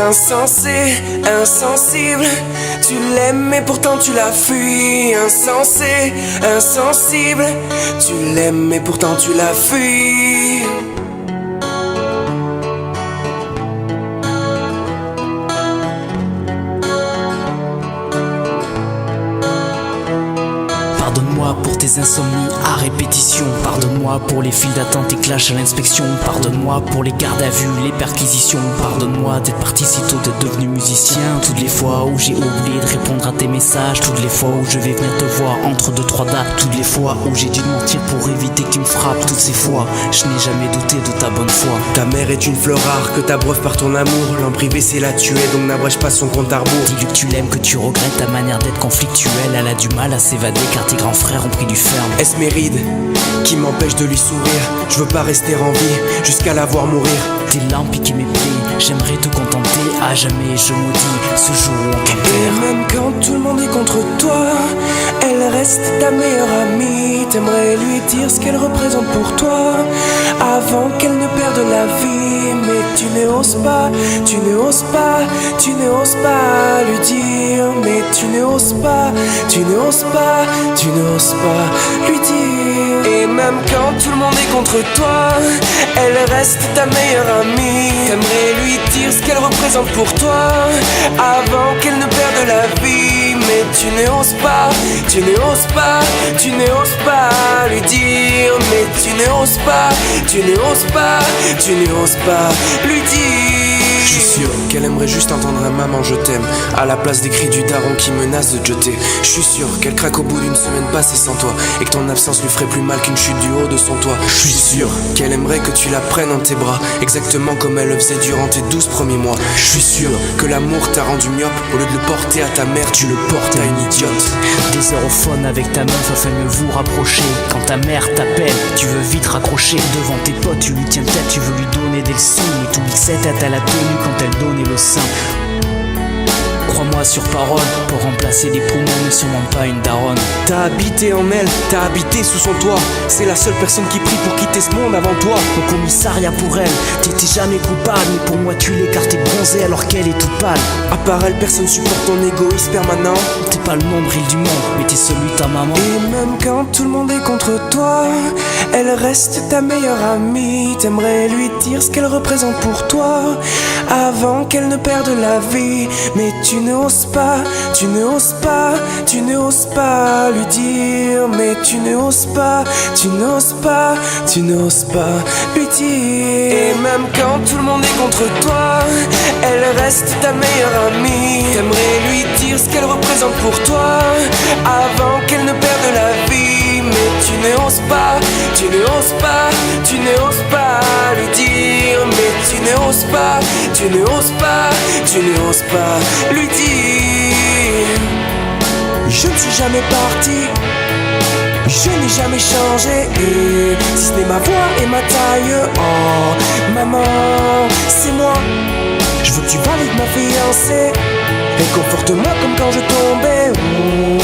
Insensé, insensible, tu l'aimes mais pourtant tu la fuis. Insensé, insensible, tu l'aimes mais pourtant tu la fuis. Pardonne-moi pour tes insomnies à répétition. Pardonne-moi pour les files d'attente et clashs à l'inspection. Pardonne-moi pour les gardes à vue, les perquisitions. Pardonne-moi d'être parti si tôt, d'être devenu musicien. Toutes les fois où j'ai oublié de répondre à tes messages. Toutes les fois où je vais venir te voir entre 2-3 dates. Toutes les fois où j'ai dû mentir pour éviter que tu me frappes. Toutes ces fois, je n'ai jamais douté de ta bonne foi. Ta mère est une fleur rare que t'abreuves par ton amour. L'en privé c'est la tuer, donc n'abrège pas son compte à rebours. Dis-lui que tu l'aimes, que tu regrettes ta manière d'être conflictuelle. Elle a du mal à s'évader car tes grands frères ont pris du ferme. Est-ce mes rides qui m'empêchent de lui sourire? Je veux pas rester en vie jusqu'à la voir mourir. Tes larmes piquent mes plis, j'aimerais te contenter à jamais. Je maudis ce jour où on t'enterre. Et même quand tout le monde est contre toi, elle reste ta meilleure amie. T'aimerais lui dire ce qu'elle représente pour toi avant qu'elle ne perde la vie. Mais tu n'oses pas, tu n'oses pas, tu n'oses pas lui dire. Mais tu n'oses pas, tu n'oses pas, tu n'oses pas lui dire. Et même quand tout le monde est contre toi, elle reste ta meilleure amie. T'aimerais lui dire ce qu'elle représente pour toi avant qu'elle ne perde la vie. Mais tu n'oses pas, tu n'oses pas, tu n'oses pas lui dire. Mais tu n'oses pas, tu n'oses pas, tu n'oses pas lui dire. Je suis sûr qu'elle aimerait juste entendre un maman je t'aime à la place des cris du daron qui menace de te jeter. Je suis sûr qu'elle craque au bout d'une semaine passée sans toi et que ton absence lui ferait plus mal qu'une chute du haut de son toit. Je suis sûr qu'elle aimerait que tu la prennes en tes bras exactement comme elle le faisait durant tes 12 premiers mois. Je suis sûr que l'amour t'a rendu myope. Au lieu de le porter à ta mère, tu le portes à une idiote. Des heures au phone avec ta meuf afin de vous rapprocher. Quand ta mère t'appelle, tu veux vite raccrocher. Devant tes potes, tu lui tiens tête, tu veux lui donner des leçons. Mais t'oublies que cette tête à la tenue quand elle donnait le sein. Crois-moi sur parole, pour remplacer des poumons, mais sûrement pas une daronne. T'as habité en elle, t'as habité sous son toit. C'est la seule personne qui prie pour quitter ce monde avant toi. Au commissariat pour elle, t'étais jamais coupable. Mais pour moi tu l'es car t'es bronzée alors qu'elle est toute pâle. À part elle, personne supporte ton égoïsme permanent. T'es pas le nombril du monde, mais t'es celui de ta maman. Et même quand tout le monde est contre toi, elle reste ta meilleure amie. T'aimerais lui dire ce qu'elle représente pour toi avant qu'elle ne perde la vie. Mais tu n'oses pas, tu n'oses pas, tu n'oses pas lui dire. Mais tu n'oses pas, tu n'oses pas, tu n'oses pas lui dire. Et même quand tout le monde est contre toi, elle reste ta meilleure amie. T'aimerais lui dire ce qu'elle représente pour toi avant qu'elle ne perde la vie. Mais tu n'oses pas, tu n'oses pas, tu n'oses pas lui dire. Mais tu n'oses pas, tu n'oses pas, tu n'oses pas lui dire. Je ne suis jamais parti, je n'ai jamais changé, si ce n'est ma voix et ma taille. Oh, maman, c'est moi. Je veux que tu valides ma fiancée. Réconforte-moi comme quand je tombais. Oh,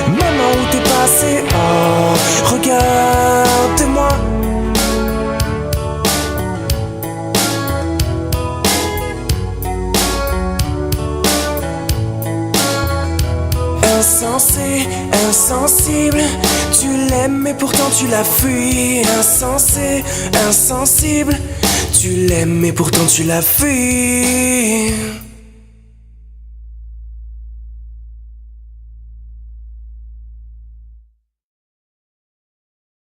maman, où t'es passé? Oh, regarde-moi. Insensé, insensible, tu l'aimes mais pourtant tu la fuis. Insensé, insensible, tu l'aimes mais pourtant tu la fuis.